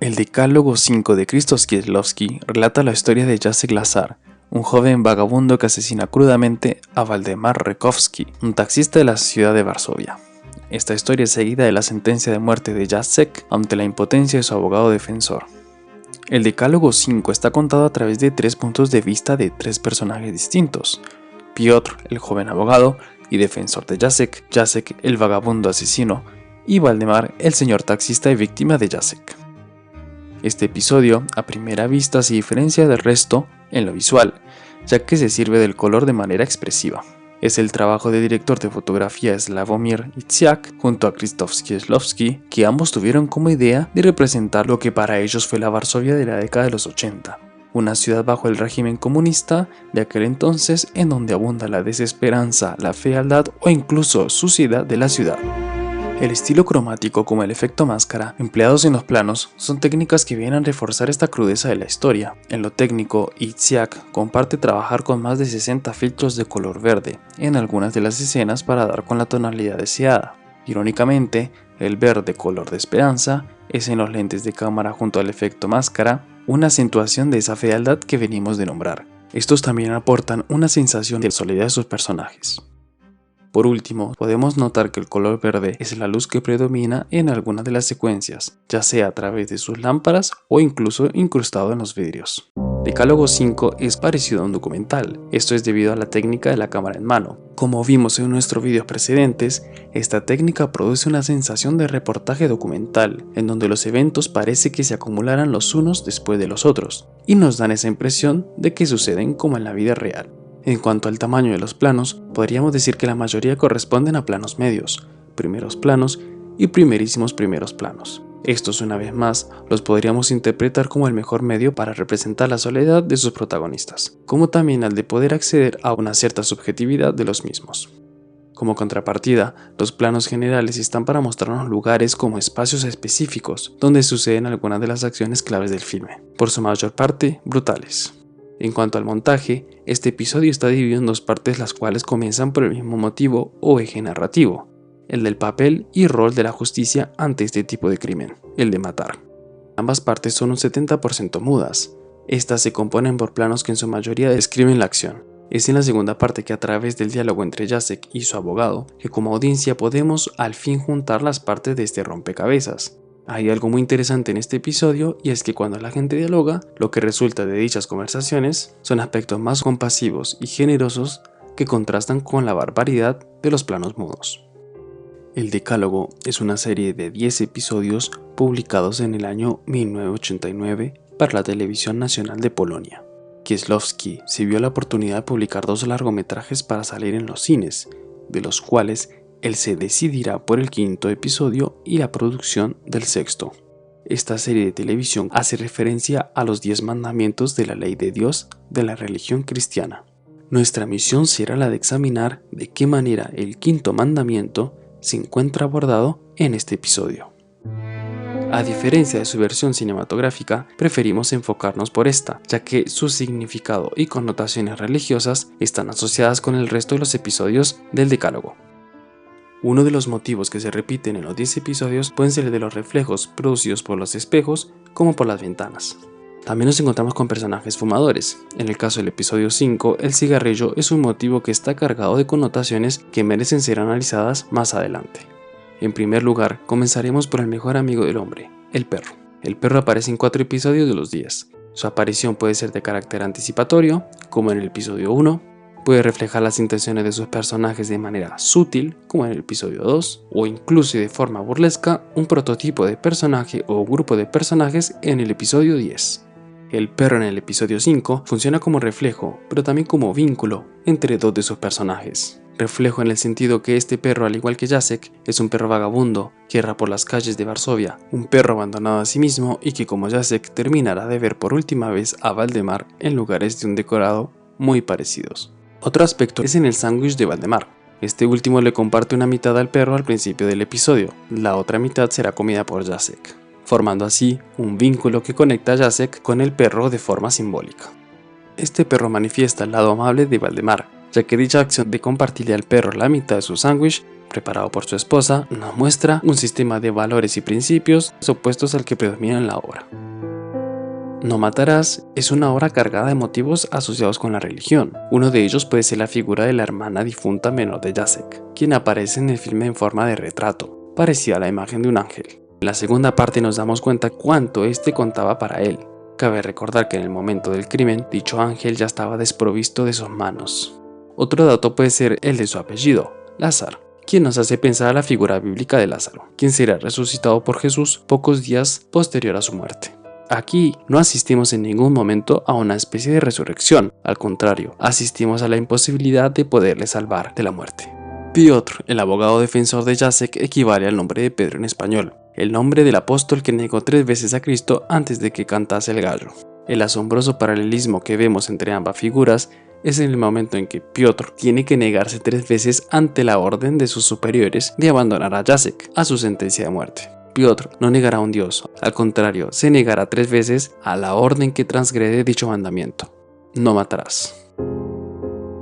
El Decálogo 5 de Krzysztof Kieślowski relata la historia de Jacek Lazar, un joven vagabundo que asesina crudamente a Waldemar Rakowski, un taxista de la ciudad de Varsovia. Esta historia es seguida de la sentencia de muerte de Jacek ante la impotencia de su abogado defensor. El Decálogo 5 está contado a través de 3 puntos de vista de 3 personajes distintos: Piotr, el joven abogado y defensor de Jacek, Jacek, el vagabundo asesino, y Waldemar, el señor taxista y víctima de Jacek. Este episodio, a primera vista, se diferencia del resto en lo visual, ya que se sirve del color de manera expresiva. Es el trabajo del director de fotografía Sławomir Itzhak junto a Krzysztof Kieślowski, que ambos tuvieron como idea de representar lo que para ellos fue la Varsovia de la década de los 80, una ciudad bajo el régimen comunista de aquel entonces en donde abunda la desesperanza, la fealdad o incluso suciedad de la ciudad. El estilo cromático como el efecto máscara empleados en los planos son técnicas que vienen a reforzar esta crudeza de la historia. En lo técnico, Itzhak comparte trabajar con más de 60 filtros de color verde en algunas de las escenas para dar con la tonalidad deseada. Irónicamente, el verde color de esperanza es en los lentes de cámara junto al efecto máscara una acentuación de esa fealdad que venimos de nombrar. Estos también aportan una sensación de soledad de sus personajes. Por último, podemos notar que el color verde es la luz que predomina en algunas de las secuencias, ya sea a través de sus lámparas o incluso incrustado en los vidrios. Decálogo 5 es parecido a un documental, esto es debido a la técnica de la cámara en mano. Como vimos en nuestros vídeos precedentes, esta técnica produce una sensación de reportaje documental, en donde los eventos parece que se acumularan los unos después de los otros, y nos dan esa impresión de que suceden como en la vida real. En cuanto al tamaño de los planos, podríamos decir que la mayoría corresponden a planos medios, primeros planos y primerísimos primeros planos. Estos, una vez más, los podríamos interpretar como el mejor medio para representar la soledad de sus protagonistas, como también al de poder acceder a una cierta subjetividad de los mismos. Como contrapartida, los planos generales están para mostrarnos lugares como espacios específicos, donde suceden algunas de las acciones claves del filme, por su mayor parte brutales. En cuanto al montaje, este episodio está dividido en 2 partes, las cuales comienzan por el mismo motivo o eje narrativo, el del papel y rol de la justicia ante este tipo de crimen, el de matar. Ambas partes son un 70% mudas. Estas se componen por planos que en su mayoría describen la acción. Es en la segunda parte que, a través del diálogo entre Jacek y su abogado, que como audiencia podemos al fin juntar las partes de este rompecabezas. Hay algo muy interesante en este episodio, y es que cuando la gente dialoga, lo que resulta de dichas conversaciones son aspectos más compasivos y generosos que contrastan con la barbaridad de los planos mudos. El Decálogo es una serie de 10 episodios publicados en el año 1989 para la Televisión Nacional de Polonia. Kieślowski se vio la oportunidad de publicar 2 largometrajes para salir en los cines, de los cuales él se decidirá por el 5º episodio y la producción del 6º. Esta serie de televisión hace referencia a los 10 mandamientos de la ley de Dios de la religión cristiana. Nuestra misión será la de examinar de qué manera el 5º mandamiento se encuentra abordado en este episodio. A diferencia de su versión cinematográfica, preferimos enfocarnos por esta, ya que su significado y connotaciones religiosas están asociadas con el resto de los episodios del Decálogo. Uno de los motivos que se repiten en los 10 episodios pueden ser el de los reflejos producidos por los espejos como por las ventanas. También nos encontramos con personajes fumadores. En el caso del episodio 5, el cigarrillo es un motivo que está cargado de connotaciones que merecen ser analizadas más adelante. En primer lugar, comenzaremos por el mejor amigo del hombre, el perro. El perro aparece en 4 episodios de los 10. Su aparición puede ser de carácter anticipatorio, como en el episodio 1, puede reflejar las intenciones de sus personajes de manera sutil, como en el episodio 2, o incluso de forma burlesca, un prototipo de personaje o grupo de personajes en el episodio 10. El perro en el episodio 5 funciona como reflejo, pero también como vínculo entre 2 de sus personajes. Reflejo en el sentido que este perro, al igual que Jacek, es un perro vagabundo que erra por las calles de Varsovia, un perro abandonado a sí mismo y que, como Jacek, terminará de ver por última vez a Waldemar en lugares de un decorado muy parecidos. Otro aspecto es en el sándwich de Waldemar. Este último le comparte una mitad al perro al principio del episodio, la otra mitad será comida por Jacek, formando así un vínculo que conecta a Jacek con el perro de forma simbólica. Este perro manifiesta el lado amable de Waldemar, ya que dicha acción de compartirle al perro la mitad de su sándwich preparado por su esposa, nos muestra un sistema de valores y principios opuestos al que predomina en la obra. No matarás es una obra cargada de motivos asociados con la religión. Uno de ellos puede ser la figura de la hermana difunta menor de Jacek, quien aparece en el filme en forma de retrato, parecida a la imagen de un ángel. En la segunda parte nos damos cuenta cuánto este contaba para él. Cabe recordar que en el momento del crimen, dicho ángel ya estaba desprovisto de sus manos. Otro dato puede ser el de su apellido, Lázaro, quien nos hace pensar a la figura bíblica de Lázaro, quien será resucitado por Jesús pocos días posterior a su muerte. Aquí no asistimos en ningún momento a una especie de resurrección, al contrario, asistimos a la imposibilidad de poderle salvar de la muerte. Piotr, el abogado defensor de Jacek, equivale al nombre de Pedro en español, el nombre del apóstol que negó 3 veces a Cristo antes de que cantase el gallo. El asombroso paralelismo que vemos entre ambas figuras es en el momento en que Piotr tiene que negarse 3 veces ante la orden de sus superiores de abandonar a Jacek a su sentencia de muerte. Piotr no negará a un Dios, al contrario, se negará 3 veces a la orden que transgrede dicho mandamiento: no matarás.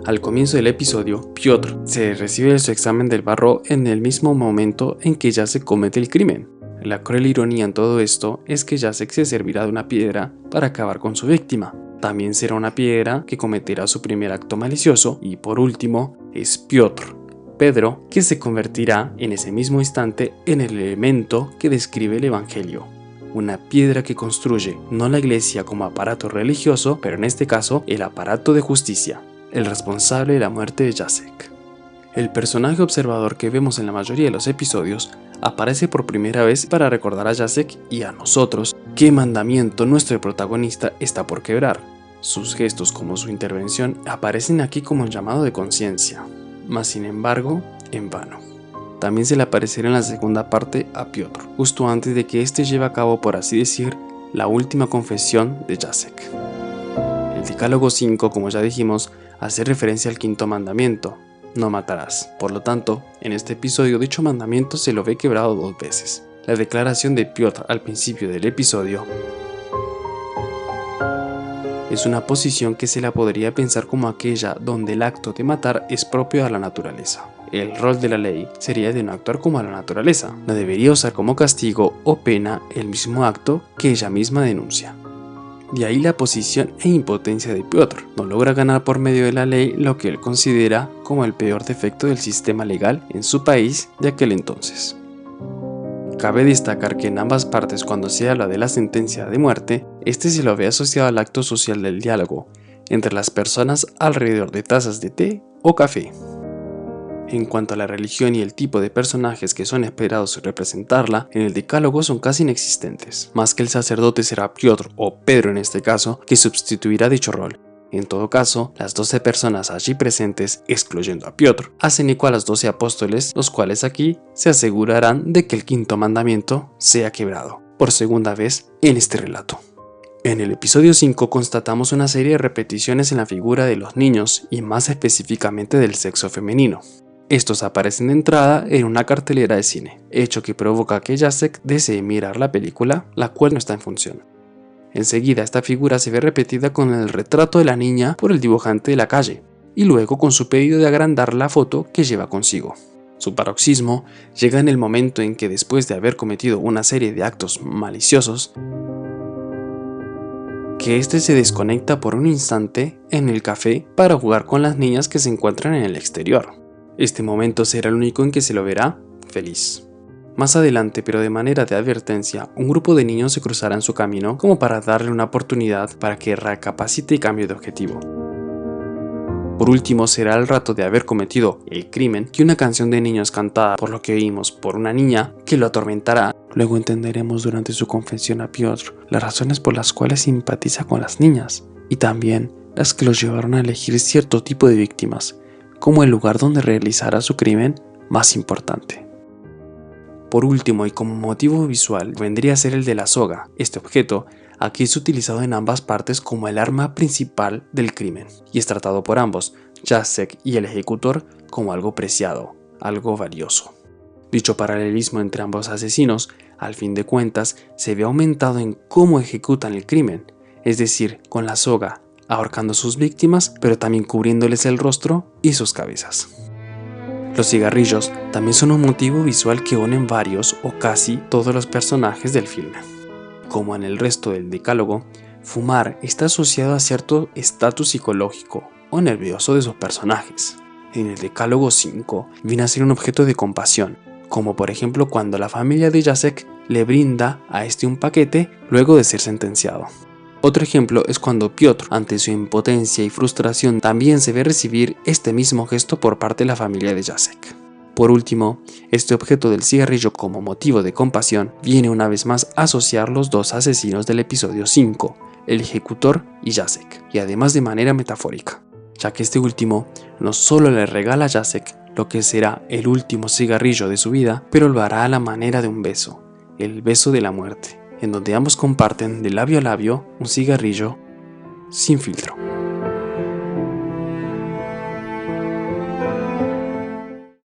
Al comienzo del episodio, Piotr se recibe de su examen del barro en el mismo momento en que Jacek comete el crimen. La cruel ironía en todo esto es que Jacek se servirá de una piedra para acabar con su víctima. También será una piedra que cometerá su primer acto malicioso y por último es Piotr, Pedro, que se convertirá en ese mismo instante en el elemento que describe el Evangelio. Una piedra que construye no la iglesia como aparato religioso, pero en este caso el aparato de justicia, el responsable de la muerte de Jacek. El personaje observador que vemos en la mayoría de los episodios aparece por primera vez para recordar a Jacek y a nosotros qué mandamiento nuestro protagonista está por quebrar. Sus gestos como su intervención aparecen aquí como un llamado de conciencia, mas sin embargo, en vano. También se le aparecerá en la segunda parte a Piotr, justo antes de que éste lleve a cabo, por así decir, la última confesión de Jacek. El Decálogo 5, como ya dijimos, hace referencia al 5.º mandamiento: no matarás. Por lo tanto, en este episodio dicho mandamiento se lo ve quebrado 2 veces. La declaración de Piotr al principio del episodio es una posición que se la podría pensar como aquella donde el acto de matar es propio a la naturaleza. El rol de la ley sería de no actuar como a la naturaleza, no debería usar como castigo o pena el mismo acto que ella misma denuncia. De ahí la posición e impotencia de Piotr. No logra ganar por medio de la ley lo que él considera como el peor defecto del sistema legal en su país de aquel entonces. Cabe destacar que en ambas partes, cuando se habla de la sentencia de muerte, este se lo ve asociado al acto social del diálogo entre las personas alrededor de tazas de té o café. En cuanto a la religión y el tipo de personajes que son esperados representarla, en el Decálogo son casi inexistentes. Más que el sacerdote será Piotr, o Pedro en este caso, que sustituirá dicho rol. En todo caso, las 12 personas allí presentes, excluyendo a Piotr, hacen eco a los 12 apóstoles, los cuales aquí se asegurarán de que el 5.º mandamiento sea quebrado, por segunda vez en este relato. En el episodio 5 constatamos una serie de repeticiones en la figura de los niños y más específicamente del sexo femenino. Estos aparecen de entrada en una cartelera de cine, hecho que provoca que Jacek desee mirar la película, la cual no está en función. Enseguida esta figura se ve repetida con el retrato de la niña por el dibujante de la calle, y luego con su pedido de agrandar la foto que lleva consigo. Su paroxismo llega en el momento en que, después de haber cometido una serie de actos maliciosos, que éste se desconecta por un instante en el café para jugar con las niñas que se encuentran en el exterior. Este momento será el único en que se lo verá feliz. Más adelante, pero de manera de advertencia, un grupo de niños se cruzará en su camino como para darle una oportunidad para que recapacite y cambie de objetivo. Por último, será al rato de haber cometido el crimen que una canción de niños cantada, por lo que oímos, por una niña que lo atormentará. Luego entenderemos durante su confesión a Piotr las razones por las cuales simpatiza con las niñas y también las que los llevaron a elegir cierto tipo de víctimas como el lugar donde realizará su crimen más importante. Por último, y como motivo visual, vendría a ser el de la soga. Este objeto aquí es utilizado en ambas partes como el arma principal del crimen y es tratado por ambos, Jacek y el ejecutor, como algo preciado, algo valioso. Dicho paralelismo entre ambos asesinos, al fin de cuentas, se ve aumentado en cómo ejecutan el crimen, es decir, con la soga, ahorcando a sus víctimas, pero también cubriéndoles el rostro y sus cabezas. Los cigarrillos también son un motivo visual que unen varios o casi todos los personajes del filme. Como en el resto del decálogo, fumar está asociado a cierto estatus psicológico o nervioso de sus personajes. En el decálogo 5 viene a ser un objeto de compasión, como por ejemplo cuando la familia de Jacek le brinda a este un paquete luego de ser sentenciado. Otro ejemplo es cuando Piotr, ante su impotencia y frustración, también se ve recibir este mismo gesto por parte de la familia de Jacek. Por último, este objeto del cigarrillo como motivo de compasión viene una vez más a asociar los dos asesinos del episodio 5, el ejecutor y Jacek, y además de manera metafórica, ya que este último no solo le regala a Jacek lo que será el último cigarrillo de su vida, pero lo hará a la manera de un beso, el beso de la muerte, en donde ambos comparten de labio a labio un cigarrillo sin filtro.